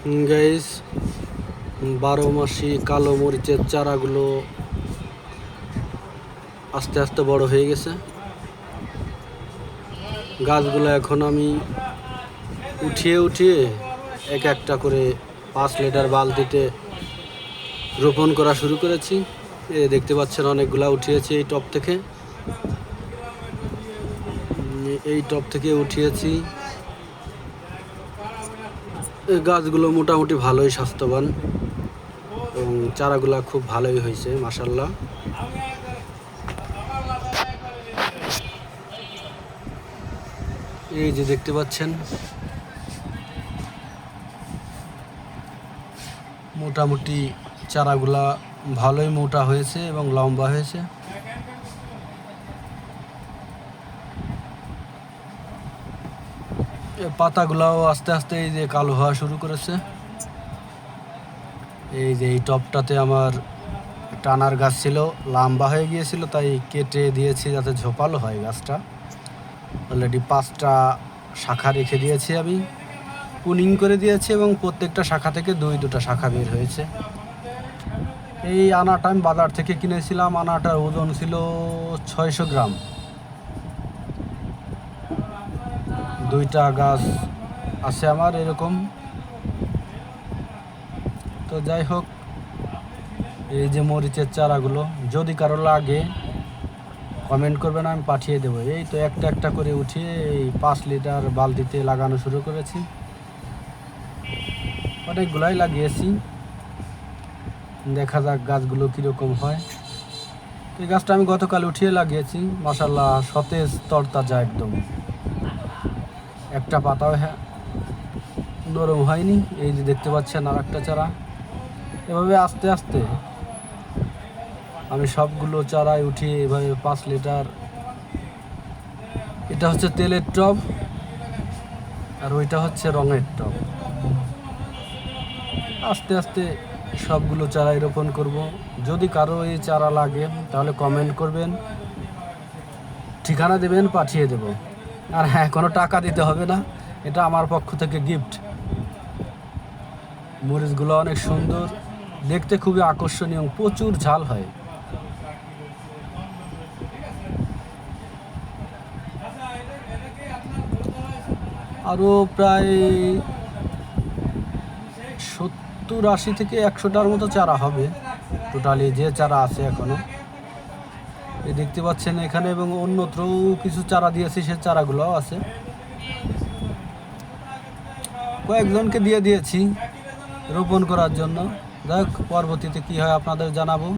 Guys, 12 মাসি কালো মরিচের চারাগুলো আস্তে আস্তে বড় হয়ে গেছে। গাছগুলো এখন আমি উঠিয়ে উঠিয়ে এক একটা করে 5 লিটার বালতিতে রোপণ করা শুরু করেছি। দেখতে পাচ্ছেন অনেকগুলা উঠিয়েছি এই টব থেকে উঠিয়েছি। এই গাছগুলো মোটামুটি ভালোই স্বাস্থ্যবান এবং চারাগুলা খুব ভালোই হয়েছে মাশাআল্লাহ। এই যে দেখতে পাচ্ছেন মোটামুটি চারাগুলা ভালোই মোটা হয়েছে এবং লম্বা হয়েছে। পাতাগুলাও আস্তে আস্তে এই যে কালো হওয়া শুরু করেছে। এই যে এই টবটাতে আমার টানার গাছ ছিল, লম্বা হয়ে গিয়েছিল, তাই কেটে দিয়েছি যাতে ঝোপালো হয় গাছটা। অলরেডি 5টা শাখা রেখে দিয়েছি, আমি পুনিং করে দিয়েছি এবং প্রত্যেকটা শাখা থেকে 2-2টা শাখা বের হয়েছে। এই আনাটা আমি বাজার থেকে কিনেছিলাম। আনাটার ওজন ছিল 600 গ্রাম। 2টা গাছ আছে আমার এরকম। তো যাই হোক, এই যে মরিচের চারাগুলো যদি কারো লাগে কমেন্ট করবেন, আমি পাঠিয়ে দেবো। এই তো একটা একটা করে উঠিয়ে এই 5 লিটার বালতিতে লাগানো শুরু করেছি। অনেকগুলাই লাগিয়েছি, দেখা যাক গাছগুলো কীরকম হয়। এই গাছটা আমি গতকাল উঠিয়ে লাগিয়েছি, মাশাআল্লাহ সতেজ তরতাজা একদম, একটা পাতাও নরম হয়নি। এই যে দেখতে পাচ্ছেন আর একটা চারা। এভাবে আস্তে আস্তে আমি সবগুলো চারাই উঠিয়ে এভাবে 5 লিটার। এটা হচ্ছে তেলের টব আর ওইটা হচ্ছে রঙের টব। আস্তে আস্তে সবগুলো চারাই রোপণ করব। যদি কারো এই চারা লাগে তাহলে কমেন্ট করবেন, ঠিকানা দেবেন, পাঠিয়ে দেব। আর হ্যাঁ, কোনো টাকা দিতে হবে না, এটা আমার পক্ষ থেকে গিফট। মরিচগুলো অনেক সুন্দর দেখতে, খুবই আকর্ষণীয়, প্রচুর ঝাল হয়। আরও প্রায় 70-80 থেকে 100টার মতো চারা হবে টোটালি, যে চারা আছে এখনো। এই দেখতে পাচ্ছেন এখানে, এবং অন্যত্রও কিছু চারা দিয়েছি, সে চারাগুলোও আছে। কয়েকজনকে দিয়েছি রোপণ করার জন্য। যাই হোক, পরবর্তীতে কী হয় আপনাদের জানাবো।